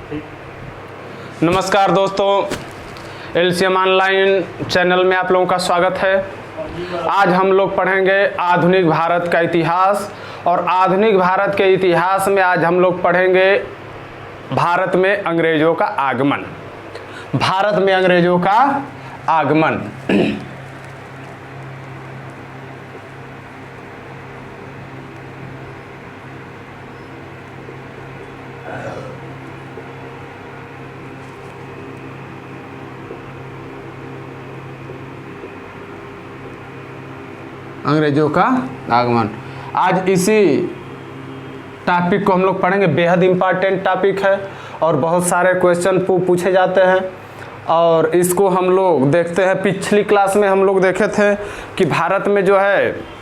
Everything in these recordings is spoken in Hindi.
नमस्कार दोस्तों, एलसीएम ऑनलाइन चैनल में आप लोगों का स्वागत है। आज हम लोग पढ़ेंगे आधुनिक भारत का इतिहास, और आधुनिक भारत के इतिहास में आज हम लोग पढ़ेंगे भारत में अंग्रेजों का आगमन। भारत में अंग्रेजों का आगमन। अंग्रेजों का आगमन, आज इसी टॉपिक को हम लोग पढ़ेंगे। बेहद इम्पॉर्टेंट टॉपिक है और बहुत सारे क्वेश्चन पूछे जाते हैं, और इसको हम लोग देखते हैं। पिछली क्लास में हम लोग देखे थे कि भारत में जो है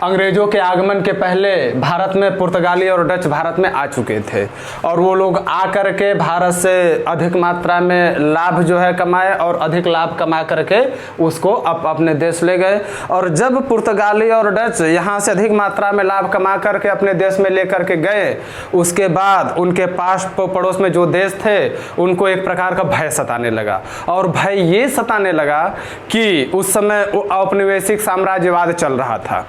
अंग्रेजों के आगमन के पहले भारत में पुर्तगाली और डच भारत में आ चुके थे, और वो लोग आ करके भारत से अधिक मात्रा में लाभ जो है कमाए, और अधिक लाभ कमा करके उसको अपने देश ले गए। और जब पुर्तगाली और डच यहाँ से अधिक मात्रा में लाभ कमा करके अपने देश में ले करके गए, उसके बाद उनके पास पड़ोस में जो देश थे उनको एक प्रकार का भय सताने लगा। और भय ये सताने लगा कि उस समय औपनिवेशिक साम्राज्यवाद चल रहा था।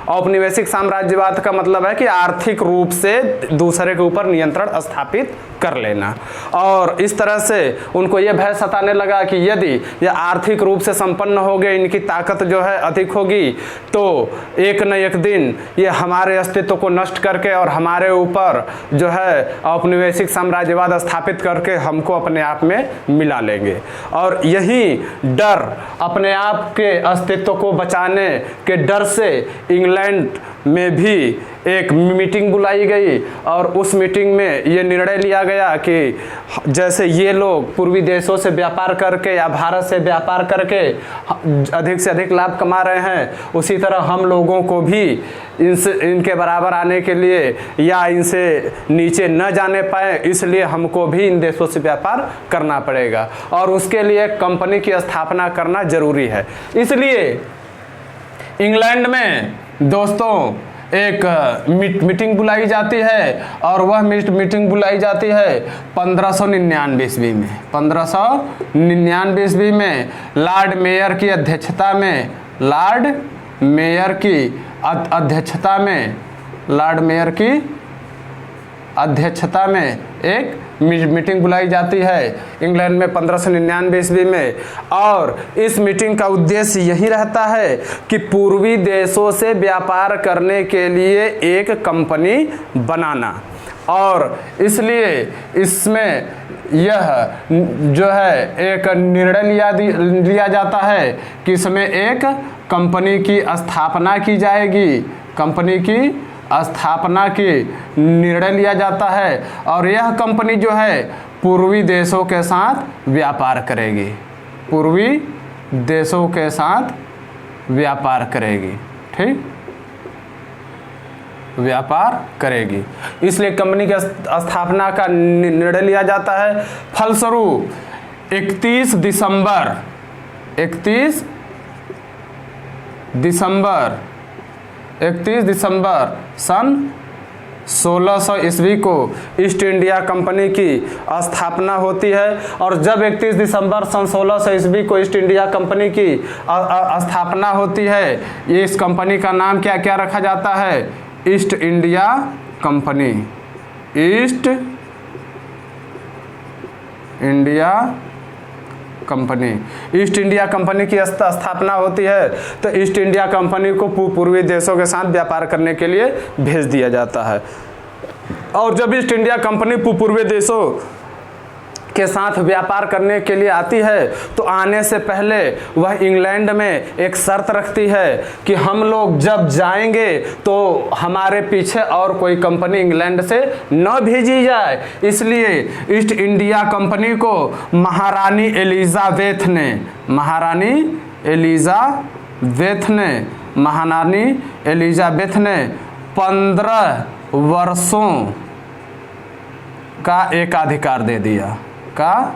औपनिवेशिक साम्राज्यवाद का मतलब है कि आर्थिक रूप से दूसरे के ऊपर नियंत्रण स्थापित कर लेना, और इस तरह से उनको यह भय सताने लगा कि यदि यह आर्थिक रूप से संपन्न हो गए, इनकी ताकत जो है अधिक होगी, तो एक न एक दिन ये हमारे अस्तित्व को नष्ट करके और हमारे ऊपर जो है औपनिवेशिक साम्राज्यवाद स्थापित करके हमको अपने आप में मिला लेंगे। और यही डर, अपने आप के अस्तित्व को बचाने के डर से इंग्लैंड में भी एक मीटिंग बुलाई गई, और उस मीटिंग में ये निर्णय लिया गया कि जैसे ये लोग पूर्वी देशों से व्यापार करके या भारत से व्यापार करके अधिक से अधिक लाभ कमा रहे हैं, उसी तरह हम लोगों को भी इनके बराबर आने के लिए या इनसे नीचे न जाने पाए, इसलिए हमको भी इन देशों से व्यापार करना पड़ेगा, और उसके लिए कंपनी की स्थापना करना जरूरी है। इसलिए इंग्लैंड में दोस्तों एक मीटिंग बुलाई जाती है, और वह मीटिंग बुलाई जाती है 1599 ईस्वी में। 1599 ईस्वी में लॉर्ड मेयर की अध्यक्षता में, लॉर्ड मेयर की अध्यक्षता में एक मीटिंग बुलाई जाती है इंग्लैंड में 1599 ईस्वी में। और इस मीटिंग का उद्देश्य यही रहता है कि पूर्वी देशों से व्यापार करने के लिए एक कंपनी बनाना, और इसलिए इसमें यह जो है एक निर्णय लिया जाता है कि इसमें एक कंपनी की स्थापना की जाएगी। कंपनी की स्थापना की निर्णय लिया जाता है, और यह कंपनी जो है पूर्वी देशों के साथ व्यापार करेगी। पूर्वी देशों के साथ व्यापार करेगी, ठीक, व्यापार करेगी। इसलिए कंपनी की स्थापना का निर्णय लिया जाता है। फलस्वरूप 31 दिसंबर सन 1600 ईस्वी को ईस्ट इंडिया कंपनी की स्थापना होती है। और जब 31 दिसंबर सन 1600 ईस्वी को ईस्ट इंडिया कंपनी की स्थापना होती है, इस कंपनी का नाम क्या क्या रखा जाता है? East India company. East India company. East India company की स्थापना होती है, तो ईस्ट इंडिया कंपनी को पूर्वी देशों के साथ व्यापार करने के लिए भेज दिया जाता है। और जब ईस्ट इंडिया कंपनी पूर्वी देशों के साथ व्यापार करने के लिए आती है, तो आने से पहले वह इंग्लैंड में एक शर्त रखती है कि हम लोग जब जाएंगे तो हमारे पीछे और कोई कंपनी इंग्लैंड से न भेजी जाए। इसलिए ईस्ट इंडिया कंपनी को महारानी एलिजाबेथ ने 15 वर्षों का एकाधिकार दे दिया। का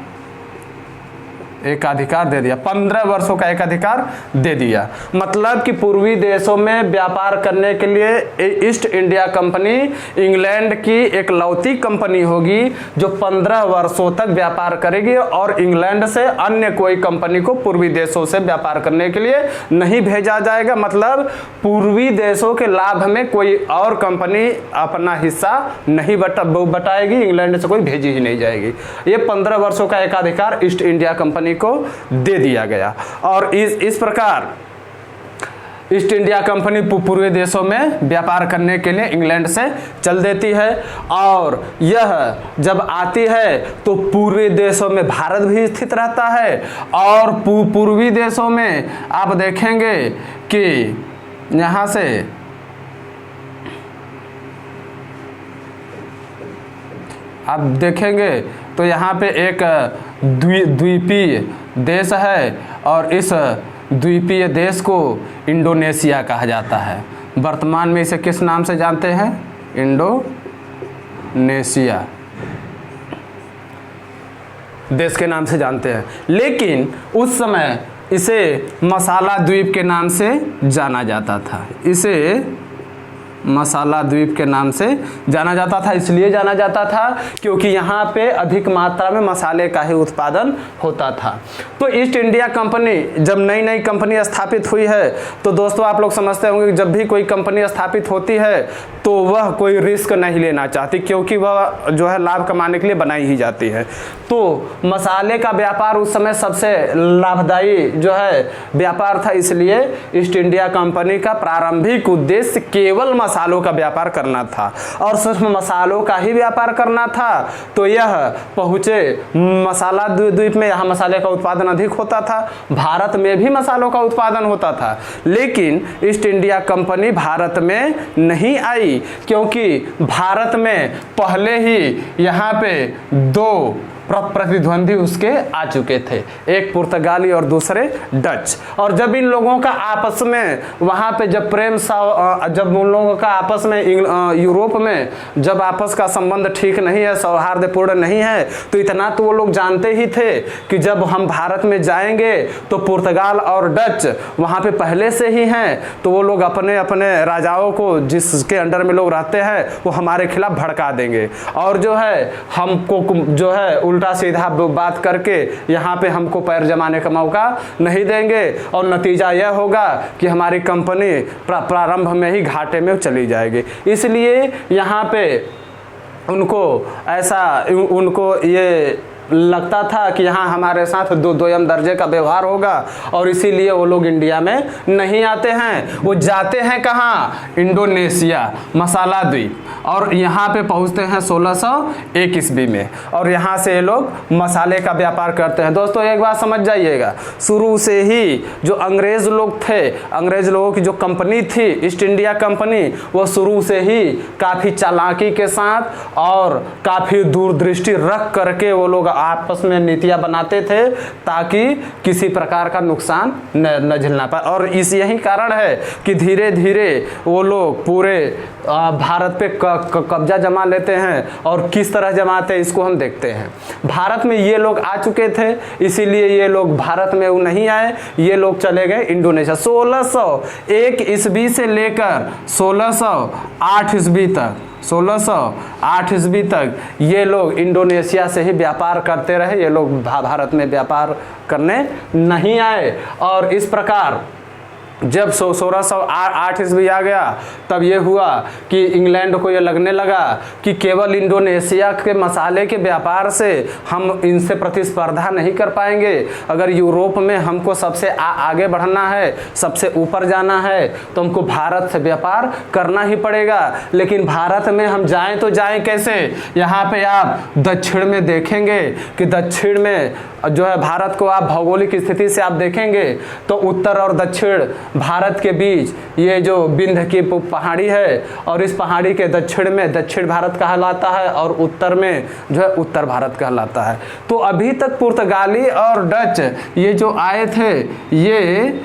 एकाधिकार दे दिया, 15 वर्षों का एकाधिकार दे दिया। मतलब कि पूर्वी देशों में व्यापार करने के लिए ईस्ट इंडिया कंपनी इंग्लैंड की एक लौती कंपनी होगी जो 15 वर्षों तक व्यापार करेगी और इंग्लैंड से अन्य कोई कंपनी को पूर्वी देशों से व्यापार करने के लिए नहीं भेजा जाएगा। मतलब पूर्वी देशों के लाभ में कोई और कंपनी अपना हिस्सा नहीं बटाएगी, इंग्लैंड से कोई भेजी ही नहीं जाएगी। ये 15 वर्षों का एकाधिकार ईस्ट इंडिया कंपनी को दे दिया गया और इस प्रकार ईस्ट इंडिया कंपनी पूर्वी देशों में व्यापार करने के लिए इंग्लैंड से चल देती है और यह जब आती है तो पूर्वी देशों में भारत भी स्थित रहता है और पूर्वी देशों में आप देखेंगे कि यहाँ से आप देखेंगे तो यहाँ पे एक द्वीपीय देश है और इस द्वीपीय देश को इंडोनेशिया कहा जाता है। वर्तमान में इसे किस नाम से जानते हैं? इंडोनेशिया देश के नाम से जानते हैं, लेकिन उस समय इसे मसाला द्वीप के नाम से जाना जाता था। इसे मसाला द्वीप के नाम से जाना जाता था, इसलिए जाना जाता था क्योंकि यहाँ पे अधिक मात्रा में मसाले का ही उत्पादन होता था। तो ईस्ट इंडिया कंपनी जब नई नई कंपनी स्थापित हुई है तो दोस्तों आप लोग समझते होंगे कि जब भी कोई कंपनी स्थापित होती है तो वह कोई रिस्क नहीं लेना चाहती क्योंकि वह जो है लाभ कमाने के लिए बनाई ही जाती है। तो मसाले का व्यापार उस समय सबसे लाभदायी जो है व्यापार था, इसलिए ईस्ट इंडिया कंपनी का प्रारंभिक उद्देश्य केवल मसालों का व्यापार करना था और सिर्फ मसालों का ही व्यापार करना था। तो यह पहुंचे मसाला द्वीप में, यहाँ मसाले का उत्पादन अधिक होता था, भारत में भी मसालों का उत्पादन होता था, लेकिन ईस्ट इंडिया कंपनी भारत में नहीं आई क्योंकि भारत में पहले ही यहाँ पे दो प्रतिद्वंदी उसके आ चुके थे, एक पुर्तगाली और दूसरे डच। और जब इन लोगों का आपस में वहाँ पे जब जब उन लोगों का आपस में यूरोप में जब आपस का संबंध ठीक नहीं है, सौहार्दपूर्ण नहीं है, तो इतना तो वो लोग जानते ही थे कि जब हम भारत में जाएंगे तो पुर्तगाल और डच वहाँ पे पहले से ही हैं, तो वो लोग अपने अपने राजाओं को जिसके अंडर में लोग रहते हैं वो हमारे खिलाफ भड़का देंगे और जो है हमको जो है उल्टा सीधा बात करके यहाँ पे हमको पैर जमाने का मौका नहीं देंगे और नतीजा यह होगा कि हमारी कंपनी प्रारंभ में ही घाटे में चली जाएगी। इसलिए यहाँ पे उनको ये लगता था कि यहाँ हमारे साथ दोयम दर्जे का व्यवहार होगा और इसीलिए वो लोग इंडिया में नहीं आते हैं। वो जाते हैं कहाँ? इंडोनेशिया, मसाला द्वीप, और यहाँ पे पहुँचते हैं 1601 ईस्वी में और यहाँ से ये लोग मसाले का व्यापार करते हैं। दोस्तों एक बात समझ जाइएगा, शुरू से ही जो अंग्रेज लोग थे, अंग्रेज लोगों की जो कंपनी थी ईस्ट इंडिया कंपनी, वो शुरू से ही काफ़ी चालाकी के साथ और काफ़ी दूरदृष्टि रख करके वो लोग आपस में नीतियां बनाते थे ताकि किसी प्रकार का नुकसान न झेलना पाए। और इस यही कारण है कि धीरे धीरे वो लोग पूरे भारत पे कब्जा जमा लेते हैं और किस तरह जमाते हैं इसको हम देखते हैं। भारत में ये लोग आ चुके थे, इसीलिए ये लोग भारत में नहीं आए, ये लोग चले गए इंडोनेशिया। 1601 ईस्वी से लेकर 1608 ईस्वी तक 1608 ईस्वी तक ये लोग इंडोनेशिया से ही व्यापार करते रहे, ये लोग भारत में व्यापार करने नहीं आए। और इस प्रकार जब 1608 ईस्वी आ गया तब ये हुआ कि इंग्लैंड को ये लगने लगा कि केवल इंडोनेशिया के मसाले के व्यापार से हम इनसे प्रतिस्पर्धा नहीं कर पाएंगे। अगर यूरोप में हमको सबसे आगे बढ़ना है, सबसे ऊपर जाना है, तो हमको भारत से व्यापार करना ही पड़ेगा। लेकिन भारत में हम जाएं तो जाएं कैसे? यहाँ पे आप दक्षिण में देखेंगे कि दक्षिण में जो है भारत को आप भौगोलिक स्थिति से आप देखेंगे तो उत्तर और दक्षिण भारत के बीच ये जो विंध्य की पहाड़ी है और इस पहाड़ी के दक्षिण में दक्षिण भारत कहलाता है और उत्तर में जो है उत्तर भारत कहलाता है। तो अभी तक पुर्तगाली और डच ये जो आए थे ये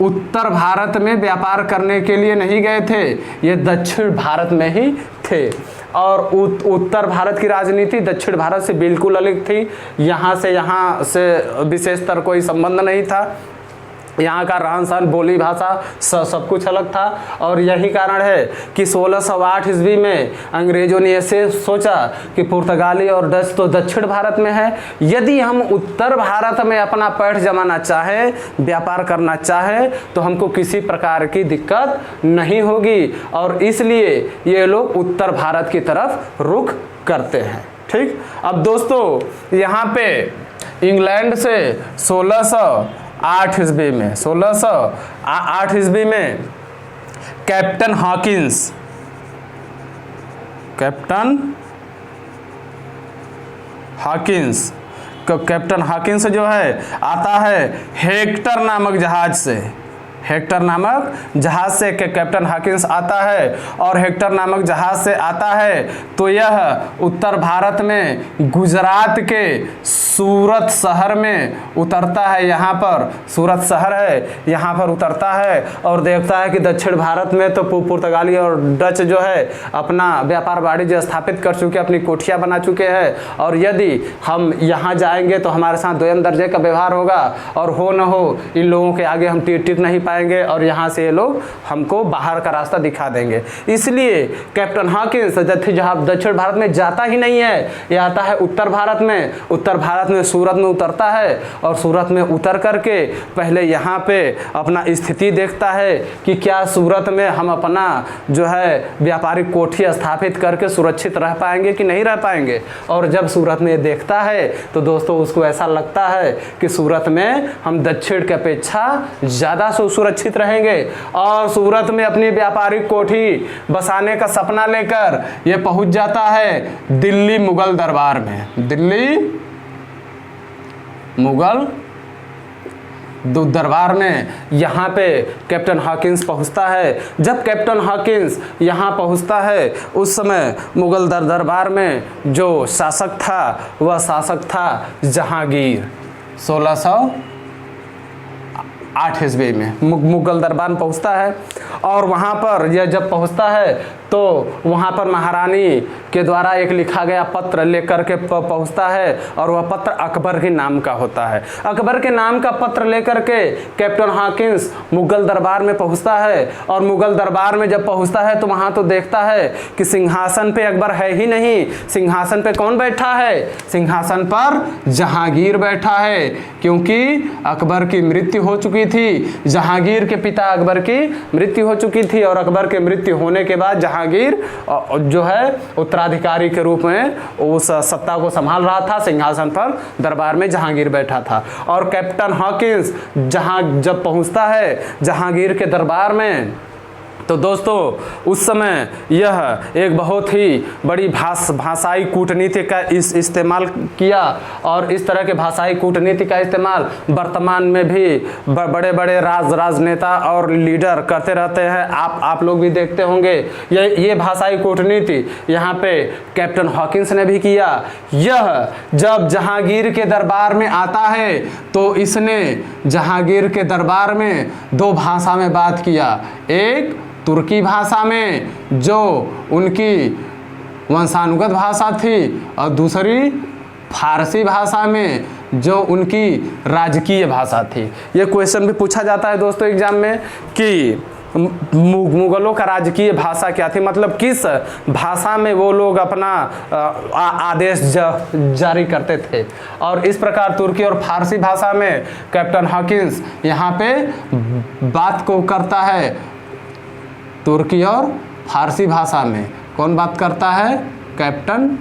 उत्तर भारत में व्यापार करने के लिए नहीं गए थे, ये दक्षिण भारत में ही थे। और उत्तर भारत की राजनीति दक्षिण भारत से बिल्कुल अलग थी। यहाँ से विशेषतर कोई संबंध नहीं था। यहाँ का रहन सहन, बोली भाषा सब कुछ अलग था। और यही कारण है कि 1608 ईस्वी में अंग्रेजों ने ऐसे सोचा कि पुर्तगाली और डच तो दक्षिण भारत में है, यदि हम उत्तर भारत में अपना पैठ जमाना चाहें, व्यापार करना चाहें, तो हमको किसी प्रकार की दिक्कत नहीं होगी। और इसलिए ये लोग उत्तर भारत की तरफ रुख करते हैं। ठीक, अब दोस्तों यहाँ पे इंग्लैंड से 1608 ईस्वी में 1608 ईस्वी में कैप्टन हॉकिंस जो है आता है हेक्टर नामक जहाज से। कैप्टन हॉकिंस आता है और हेक्टर नामक जहाज से आता है तो यह उत्तर भारत में गुजरात के सूरत शहर में उतरता है। यहाँ पर सूरत शहर है, यहाँ पर उतरता है और देखता है कि दक्षिण भारत में तो पुर्तगाली और डच जो है अपना व्यापार वाणिज्य स्थापित कर चुके, अपनी कोठियाँ बना चुके हैं, और यदि हम यहाँ जाएंगे तो हमारे साथ द्वयम दर्जे का व्यवहार होगा और हो न हो इन लोगों के आगे हम टिक नहीं पाएंगे और यहाँ से ये लोग हमको बाहर का रास्ता दिखा देंगे। इसलिए कैप्टन हॉकिंस दक्षिण भारत में जाता ही नहीं है, ये आता है उत्तर भारत में सूरत में उतरता है और सूरत में उतर करके पहले यहाँ पे अपना स्थिति देखता है कि क्या सूरत में हम अपना जो है व्यापारिक कोठी स्थापित करके सुरक्षित रह पाएंगे कि नहीं रह पाएंगे। और जब सूरत में देखता है तो दोस्तों उसको ऐसा लगता है कि सूरत में हम दक्षिण की अपेक्षा ज़्यादा सुरक्षित रहेंगे और सूरत में अपनी व्यापारिक कोठी बसाने का सपना लेकर ये पहुंच जाता है दिल्ली मुगल दरबार में। दिल्ली मुगल दरबार में यहाँ पे कैप्टन हॉकिंस पहुँचता है। जब कैप्टन हॉकिंस यहाँ पहुँचता है उस समय मुगल दरबार में जो शासक था वह शासक था जहांगीर। 1608 ईस्वी में मुगल दरबार में पहुँचता है और वहाँ पर यह जब पहुँचता है तो वहाँ पर महारानी के द्वारा एक लिखा गया पत्र लेकर के पहुँचता है और वह पत्र अकबर के नाम का होता है। अकबर के नाम का पत्र लेकर के कैप्टन हॉकिंस मुगल दरबार में पहुँचता है और मुगल दरबार में जब पहुँचता है तो वहाँ तो देखता है कि सिंहासन पे अकबर है ही नहीं। सिंहासन पे कौन बैठा है? सिंहासन पर जहांगीर बैठा है, क्योंकि अकबर की मृत्यु हो चुकी थी। जहांगीर के पिता अकबर की मृत्यु हो चुकी थी और अकबर के मृत्यु होने के बाद जहांगीर जो है उत्तराधिकारी के रूप में उस सत्ता को संभाल रहा था। सिंहासन पर दरबार में जहांगीर बैठा था और कैप्टन हॉकिंस जब पहुंचता है जहांगीर के दरबार में तो दोस्तों उस समय यह एक बहुत ही बड़ी भाषाई कूटनीति का इस्तेमाल किया और इस तरह के भाषाई कूटनीति का इस्तेमाल वर्तमान में भी बड़े बड़े राजनेता और लीडर करते रहते हैं। आप लोग भी देखते होंगे ये भाषाई कूटनीति यहाँ पे कैप्टन हॉकिंस ने भी किया। यह जब जहांगीर के दरबार में आता है तो इसने जहांगीर के दरबार में दो भाषा में बात किया, एक तुर्की भाषा में जो उनकी वंशानुगत भाषा थी और दूसरी फारसी भाषा में जो उनकी राजकीय भाषा थी। ये क्वेश्चन भी पूछा जाता है दोस्तों एग्जाम में कि मुगलों का राजकीय भाषा क्या थी, मतलब किस भाषा में वो लोग अपना आदेश जारी करते थे। और इस प्रकार तुर्की और फारसी भाषा में कैप्टन हॉकिंस यहाँ पे बात को करता है। तुर्की और फारसी भाषा में कौन बात करता है? Captain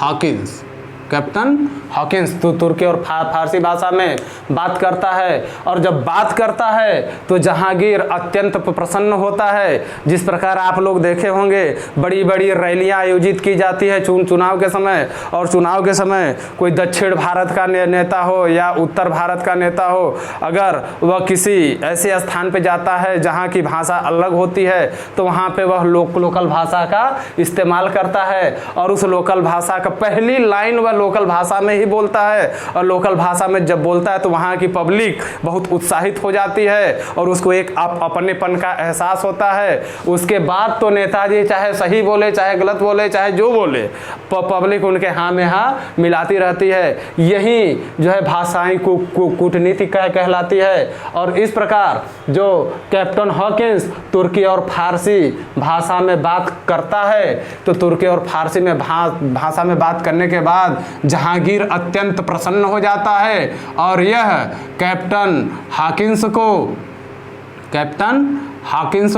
Hawkins. कैप्टन हॉकिंस तो तुर्की और फारसी भाषा में बात करता है और जब बात करता है तो जहांगीर अत्यंत प्रसन्न होता है। जिस प्रकार आप लोग देखे होंगे बड़ी बड़ी रैलियां आयोजित की जाती है चुनाव के समय, और चुनाव के समय कोई दक्षिण भारत का नेता हो या उत्तर भारत का नेता हो, अगर वह किसी ऐसे स्थान पर जाता है जहाँ की भाषा अलग होती है तो वहाँ पर वह लोकल भाषा का इस्तेमाल करता है और उस लोकल भाषा का पहली लाइन वह लोकल भाषा में ही बोलता है, और लोकल भाषा में जब बोलता है तो वहाँ की पब्लिक बहुत उत्साहित हो जाती है और उसको एक अपनेपन का एहसास होता है। उसके बाद तो नेताजी चाहे सही बोले, चाहे गलत बोले, चाहे जो बोले, पब्लिक उनके हाँ में हाँ मिलाती रहती है। यही जो है भाषाई कूटनीति कहलाती है। और इस प्रकार जो कैप्टन हॉकिंस तुर्की और फारसी भाषा में बात करता है, तो तुर्की और फारसी में भाषा में बात करने के बाद जहांगीर अत्यंत प्रसन्न हो जाता है और यह कैप्टन हॉकिंस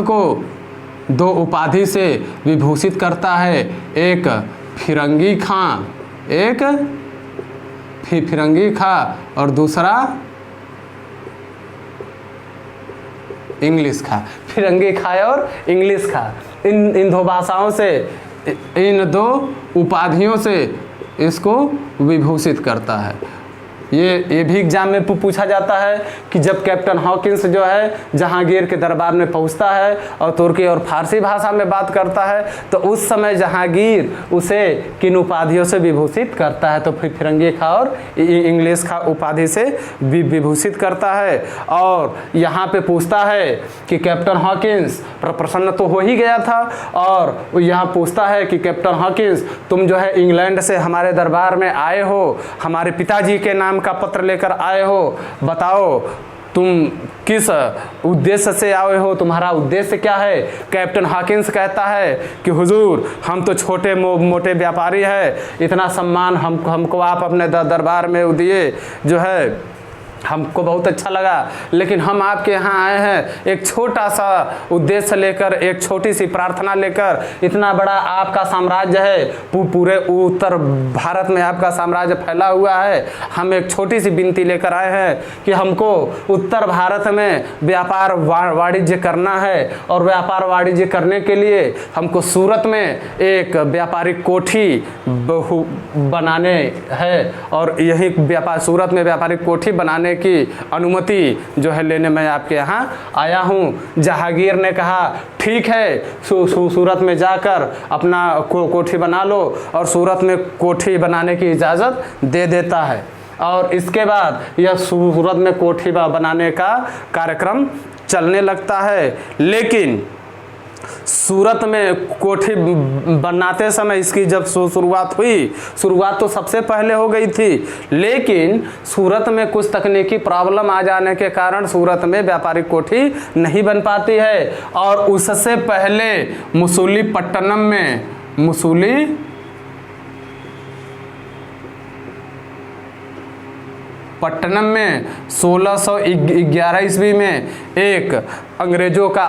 को 2 उपाधि से विभूषित करता है, एक फिरंगी खां और दूसरा इंग्लिश खां। फिरंगी खां और इंग्लिश खां, इन 2 भाषाओं से, इन 2 उपाधियों से इसको विभूषित करता है। ये भी एग्जाम में पूछा जाता है कि जब कैप्टन हॉकिंस जो है जहांगीर के दरबार में पहुंचता है और तुर्की और फारसी भाषा में बात करता है, तो उस समय जहांगीर उसे किन उपाधियों से विभूषित करता है, तो फिरंगी खां और इंग्लिश खां उपाधि से विभूषित करता है। और यहाँ पे पूछता है कि कैप्टन हॉकिंस प्रसन्न तो हो ही गया था, और यहाँ पूछता है कि कैप्टन हॉकिंस तुम जो है इंग्लैंड से हमारे दरबार में आए हो, हमारे पिताजी के नाम का पत्र लेकर आए हो, बताओ तुम किस उद्देश्य से आए हो, तुम्हारा उद्देश्य क्या है। कैप्टन हॉकिंस कहता है कि हुजूर हम तो छोटे मोटे व्यापारी हैं, इतना सम्मान हमको आप अपने दरबार में दिए जो है हमको बहुत अच्छा लगा, लेकिन हम आपके यहाँ आए हैं एक छोटा सा उद्देश्य लेकर, एक छोटी सी प्रार्थना लेकर। इतना बड़ा आपका साम्राज्य है, पूरे उत्तर भारत में आपका साम्राज्य फैला हुआ है, हम एक छोटी सी विनती लेकर आए हैं कि हमको उत्तर भारत में व्यापार वाणिज्य करना है, और व्यापार वाणिज्य करने के लिए हमको सूरत में एक व्यापारिक कोठी बनाने है, और यही सूरत में व्यापारिक कोठी बनाने की अनुमति जो है लेने मैं आपके यहाँ आया हूँ। जहांगीर ने कहा ठीक है, सूरत में जाकर अपना कोठी बना लो, और सूरत में कोठी बनाने की इजाज़त दे देता है। और इसके बाद यह सूरत में कोठी बनाने का कार्यक्रम चलने लगता है। लेकिन सूरत में कोठी बनाते समय इसकी जब शुरुआत हुई, शुरुआत तो सबसे पहले हो गई थी, लेकिन सूरत में कुछ तकनीकी प्रॉब्लम आ जाने के कारण सूरत में व्यापारिक कोठी नहीं बन पाती है। और उससे पहले मसूलीपट्टनम में 1611 ईस्वी में एक अंग्रेजों का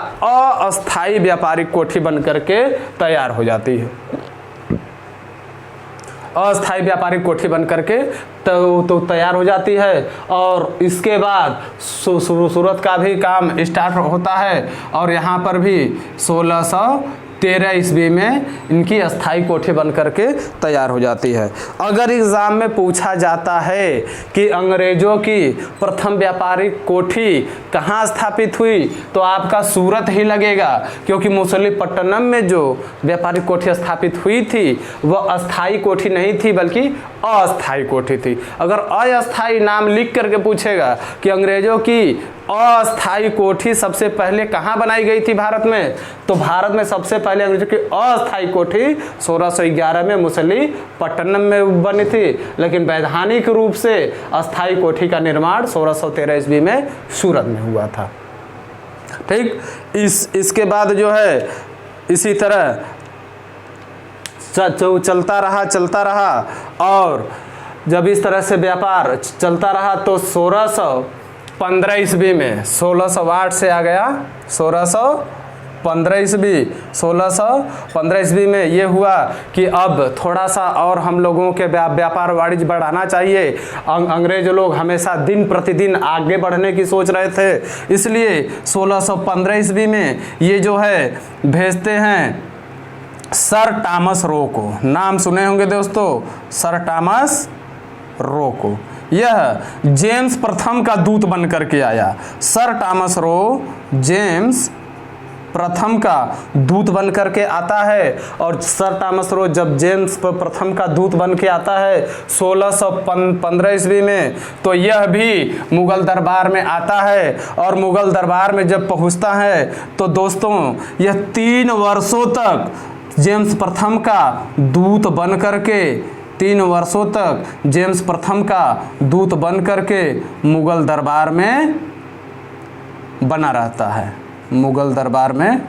अस्थाई व्यापारिक कोठी बन करके तैयार हो जाती है। अस्थाई व्यापारिक कोठी बन करके तो तैयार हो जाती है। और इसके बाद सूरत का भी काम स्टार्ट होता है, और यहाँ पर भी 1613 ईस्वी में इनकी अस्थाई कोठी बन करके तैयार हो जाती है। अगर एग्जाम में पूछा जाता है कि अंग्रेजों की प्रथम व्यापारिक कोठी कहाँ स्थापित हुई, तो आपका सूरत ही लगेगा, क्योंकि मसूलीपट्टनम में जो व्यापारिक कोठी स्थापित हुई थी वह अस्थाई कोठी नहीं थी बल्कि अस्थाई कोठी थी। अगर अस्थाई नाम लिख करके पूछेगा कि अंग्रेजों की अस्थाई कोठी सबसे पहले कहाँ बनाई गई थी भारत में, तो भारत में सबसे पहले अंग्रेजों की अस्थाई कोठी 1611 में मसूलीपट्टनम में बनी थी, लेकिन वैधानिक रूप से अस्थाई कोठी का निर्माण 1613 ईस्वी में सूरत में हुआ था। ठीक, इसके बाद जो है इसी तरह चलता रहा, और जब इस तरह से व्यापार चलता रहा तो 1615 ईस्वी में 1608 से आ गया 1615 ईस्वी में ये हुआ कि अब थोड़ा सा और हम लोगों के व्यापार वाणिज्य बढ़ाना चाहिए। अंग्रेज लोग हमेशा दिन प्रतिदिन आगे बढ़ने की सोच रहे थे, इसलिए 1615 ईस्वी में ये जो है भेजते हैं सर टॉमस रो को। नाम सुने होंगे दोस्तों, सर टॉमस रो को। यह जेम्स प्रथम का दूत बन करके आया। सर टॉमस रो जेम्स प्रथम का दूत बन करके आता है। और सर टॉमस रो जब जेम्स प्रथम का दूत बन के आता है 1615 ईस्वी में, तो यह भी मुगल दरबार में आता है। और मुगल दरबार में जब पहुंचता है तो दोस्तों यह 3 वर्षों तक जेम्स प्रथम का दूत बन करके 3 वर्षों तक जेम्स प्रथम का दूत बन करके मुगल दरबार में बना रहता है, मुगल दरबार में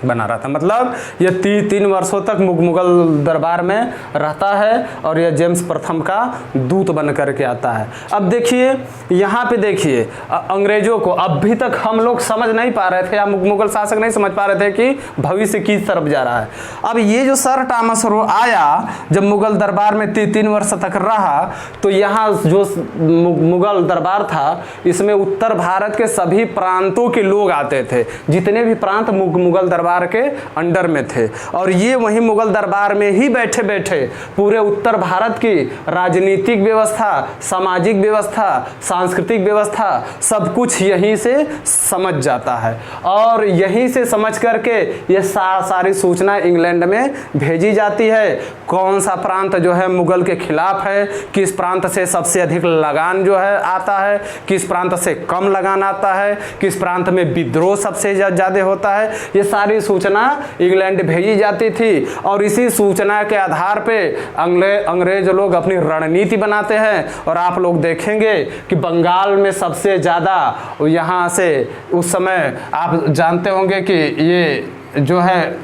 बना रहता है। मतलब ये 3 वर्षों तक मुगल दरबार में रहता है और यह जेम्स प्रथम का दूत बन करके आता है। अब देखिए यहाँ पे देखिए अंग्रेजों को अभी तक हम लोग समझ नहीं पा रहे थे या मुगल शासक नहीं समझ पा रहे थे कि भविष्य किस तरफ जा रहा है। अब ये जो सर टॉमस रो आया जब मुगल दरबार में 3 वर्ष तक रहा, तो यहाँ जो मुगल दरबार था इसमें उत्तर भारत के सभी प्रांतों के लोग आते थे, जितने भी प्रांत मुगल दरबार के अंडर में थे। और ये वहीं मुगल दरबार में ही बैठे बैठे पूरे उत्तर भारत की राजनीतिक व्यवस्था, सामाजिक व्यवस्था, सांस्कृतिक व्यवस्था सब कुछ यहीं से समझ जाता है। और यहीं से समझ करके ये सारी सूचना इंग्लैंड में भेजी जाती है। कौन सा प्रांत जो है मुगल के खिलाफ है, किस प्रांत से सबसे अधिक लगान जो है आता है, किस प्रांत से कम लगान आता है, किस प्रांत में विद्रोह सबसे ज़्यादा होता है, ये सारी सूचना इंग्लैंड भेजी जाती थी। और इसी सूचना के आधार पे अंग्रेज लोग अपनी रणनीति बनाते हैं। और आप लोग देखेंगे कि बंगाल में सबसे ज़्यादा यहाँ से उस समय आप जानते होंगे कि ये जो है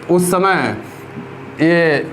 उस समय ये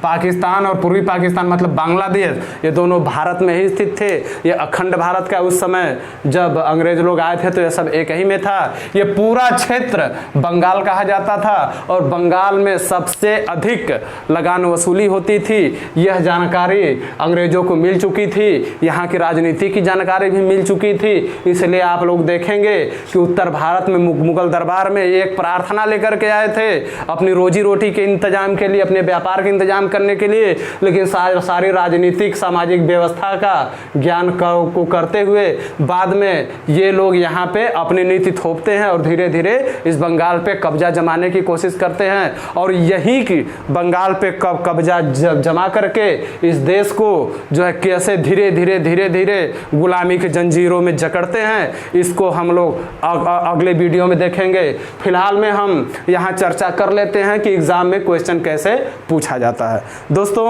पाकिस्तान और पूर्वी पाकिस्तान मतलब बांग्लादेश, ये दोनों भारत में ही स्थित थे। ये अखंड भारत का उस समय जब अंग्रेज लोग आए थे तो ये सब एक ही में था। ये पूरा क्षेत्र बंगाल कहा जाता था और बंगाल में सबसे अधिक लगान वसूली होती थी। यह जानकारी अंग्रेजों को मिल चुकी थी, यहाँ की राजनीति की जानकारी भी मिल चुकी थी। इसलिए आप लोग देखेंगे कि उत्तर भारत में मुगल दरबार में एक प्रार्थना लेकर के आए थे अपनी रोजी रोटी के इंतजाम के लिए, अपने व्यापार के इंतजाम करने के लिए। लेकिन सारी राजनीतिक सामाजिक व्यवस्था का ज्ञान को करते हुए बाद में ये लोग यहाँ पे अपनी नीति थोपते हैं और धीरे धीरे इस बंगाल पे कब्जा जमाने की कोशिश करते हैं। और यही की बंगाल पे कब्जा जमा करके इस देश को जो है कैसे धीरे धीरे गुलामी के जंजीरों में जकड़ते हैं, इसको हम लोग अगले वीडियो में देखेंगे। फिलहाल में हम यहाँ चर्चा कर लेते हैं कि एग्जाम में क्वेश्चन कैसे पूछा जाता है। दोस्तों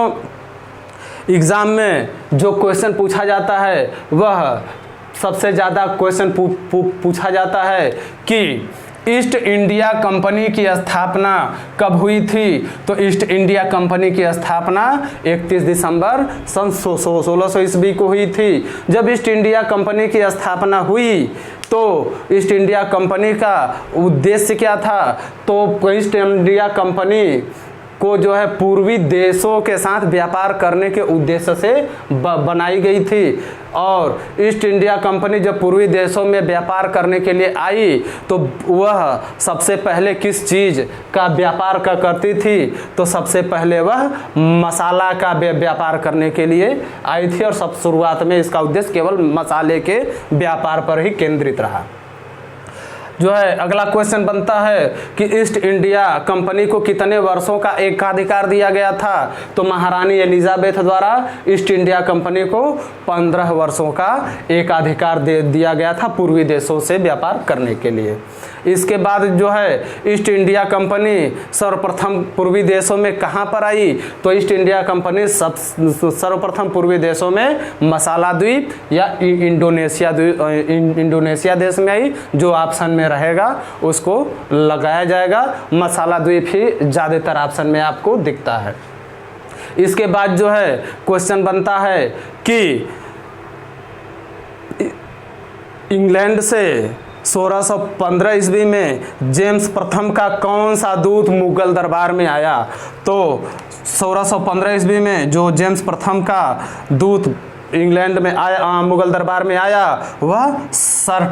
एग्जाम में जो क्वेश्चन पूछा जाता है वह सबसे ज़्यादा क्वेश्चन पूछा जाता है कि ईस्ट इंडिया कंपनी की स्थापना कब हुई थी। तो ईस्ट इंडिया कंपनी की स्थापना 31 दिसंबर सन 1600 ईस्वी को हुई थी। जब ईस्ट इंडिया कंपनी की स्थापना हुई तो ईस्ट इंडिया कंपनी का उद्देश्य क्या था। तो ईस्ट इंडिया कंपनी को जो है पूर्वी देशों के साथ व्यापार करने के उद्देश्य से बनाई गई थी। और ईस्ट इंडिया कंपनी जब पूर्वी देशों में व्यापार करने के लिए आई तो वह सबसे पहले किस चीज़ का व्यापार करती थी। तो सबसे पहले वह मसाला का व्यापार करने के लिए आई थी और सब शुरुआत में इसका उद्देश्य केवल मसाले के व्यापार पर ही केंद्रित रहा। जो है अगला क्वेश्चन बनता है कि ईस्ट इंडिया कंपनी को कितने वर्षों का एकाधिकार दिया गया था। तो महारानी एलिजाबेथ द्वारा ईस्ट इंडिया कंपनी को 15 वर्षों का एकाधिकार दिया गया था पूर्वी देशों से व्यापार करने के लिए। इसके बाद जो है ईस्ट इंडिया कंपनी सर्वप्रथम पूर्वी देशों में कहाँ पर आई। तो ईस्ट इंडिया कंपनी सर्वप्रथम पूर्वी देशों में मसाला द्वीप या इंडोनेशिया देश में आई। जो ऑप्शन में रहेगा उसको लगाया जाएगा। मसाला द्वीप ही ज़्यादातर ऑप्शन में आपको दिखता है। इसके बाद जो है क्वेश्चन बनता है कि इंग्लैंड से 1615 ईस्वी में जेम्स प्रथम का कौन सा दूत मुगल दरबार में आया। तो 1615 ईस्वी में जो जेम्स प्रथम का दूत इंग्लैंड में आया, मुगल दरबार में आया, वह सर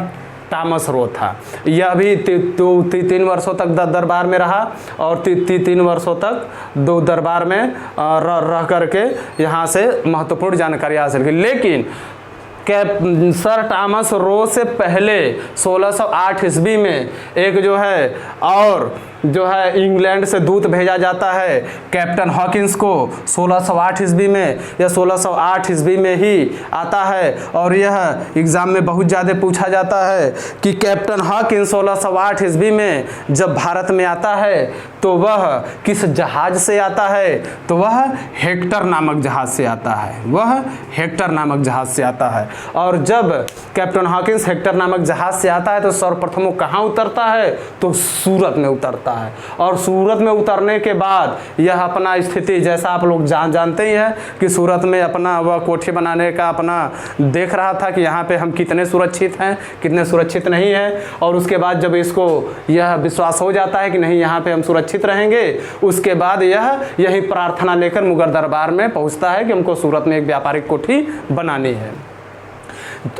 टॉमस रो था। यह भी 3 वर्षों तक दरबार में रहा और 3 वर्षों तक दो दरबार में रह करके यहाँ से महत्वपूर्ण जानकारी हासिल की। लेकिन सर टॉमस रो से पहले 1608 ईस्वी में एक जो है और जो है इंग्लैंड से दूत भेजा जाता है कैप्टन हॉकिंस को 1608 ईस्वी में या 1608 ईस्वी में ही आता है। और यह एग्ज़ाम में बहुत ज़्यादा पूछा जाता है कि कैप्टन हॉकिंस 1608 ईस्वी में जब भारत में आता है तो वह किस जहाज़ से आता है, तो वह हेक्टर नामक जहाज़ से आता है, वह हेक्टर नामक जहाज़ से आता है। और जब कैप्टन हॉकिंस हेक्टर नामक जहाज़ से आता है तो सर्वप्रथम वो कहाँ उतरता है, तो सूरत में उतरता है। और सूरत में उतरने के बाद यह अपना स्थिति, जैसा आप लोग जानते ही हैं कि सूरत में अपना वह कोठी बनाने का अपना देख रहा था कि यहाँ पे हम कितने सुरक्षित हैं, कितने सुरक्षित नहीं हैं। और उसके बाद जब इसको यह विश्वास हो जाता है कि नहीं यहाँ पे हम सुरक्षित रहेंगे, उसके बाद यह यही प्रार्थना लेकर मुगल दरबार में पहुँचता है कि हमको सूरत में एक व्यापारिक कोठी बनानी है।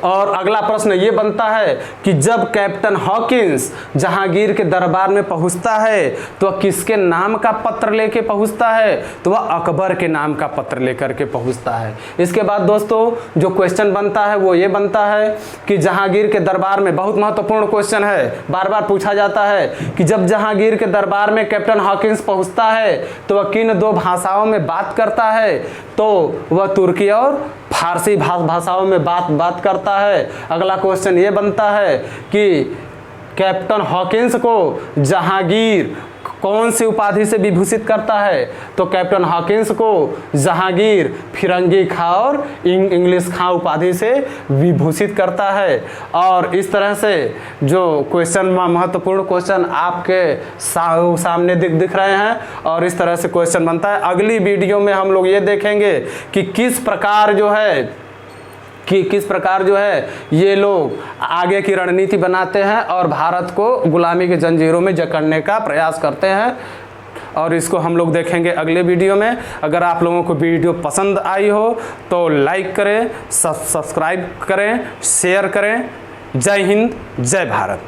और अगला प्रश्न ये बनता है कि जब कैप्टन हॉकिंस जहांगीर के दरबार में पहुंचता है तो वह किसके नाम का पत्र लेके पहुंचता है, तो वह अकबर के नाम का पत्र लेकर के पहुंचता है। इसके बाद दोस्तों जो क्वेश्चन बनता है वो ये बनता है कि जहांगीर के दरबार में, बहुत महत्वपूर्ण क्वेश्चन है, बार बार पूछा जाता है कि जब जहांगीर के दरबार में कैप्टन हॉकिंस पहुंचता है तो वह किन दो भाषाओं में बात करता है, तो वह तुर्की और फारसी भाषाओं में बात करता है। अगला क्वेश्चन ये बनता है कि कैप्टन हॉकिंस को जहांगीर कौन सी उपाधि से विभूषित करता है, तो कैप्टन हॉकिंस को जहांगीर फिरंगी खां और इंग्लिश खां उपाधि से विभूषित करता है। और इस तरह से जो क्वेश्चन, महत्वपूर्ण क्वेश्चन आपके सामने दिख रहे हैं और इस तरह से क्वेश्चन बनता है। अगली वीडियो में हम लोग ये देखेंगे कि किस प्रकार जो है ये लोग आगे की रणनीति बनाते हैं और भारत को गुलामी के जंजीरों में जकड़ने का प्रयास करते हैं। और इसको हम लोग देखेंगे अगले वीडियो में। अगर आप लोगों को वीडियो पसंद आई हो तो लाइक करें, सब्सक्राइब करें, शेयर करें। जय हिंद, जय भारत।